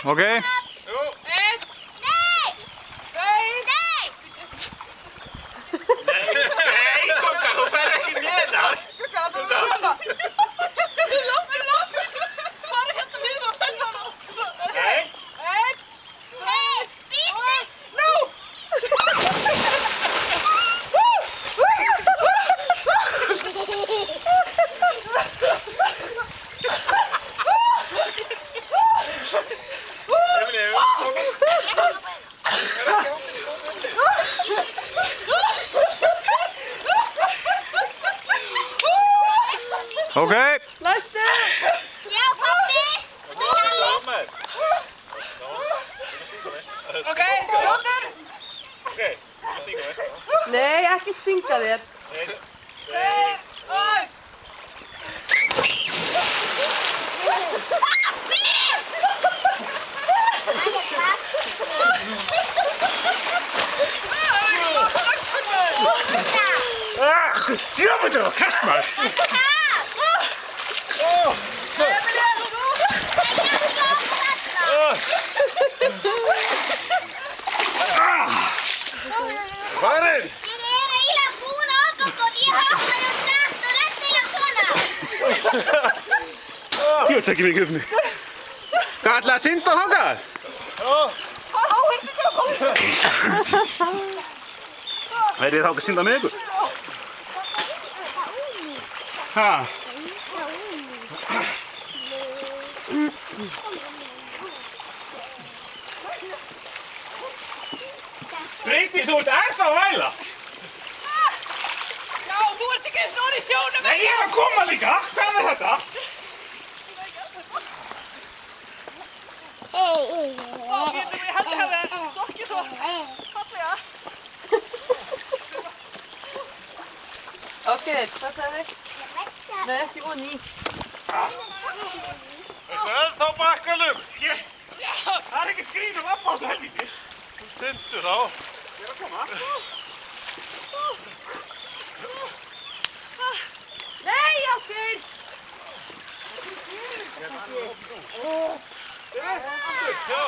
Okej. Jo. 1. Nej! 2. Nej! Nej, Kukka, þú fer ekki neðar. Kukka, það var svona. Fara hérna niður á tennunum. Nei. 1. Nei! Býttu! Nú! Okej. Læstu! Já, pappi! Ok, fljótur! Ok, það stinga mig. Nei, ekki stinga þér. 1, 2, 1. Djöfull, það var kalt maður. Farin! Ég eiginlega búin að áganga og ég hoppaði og datt og lenti í svona. Djöfull, ekki mikið upp mig. Hvað ætlaði að synda þangað? Verið þá ekki að synda með ykkur? Ha? Bryndís, þú ert ennþá að væla. Já, þú ert ekki eins og orðið í sjónum. Nei, ég er að koma líka. Hvað er þetta? Ó, ég held að hafa sokkið svo fallega. Ásgeir, hvað sagði þið? Nei, ekki onni í. Ennþá bakkanum. Það er ekkert grín að labba á þessu helvíti. Þú stundur þá. Ég er að koma. Nei, Ásgeir! Já.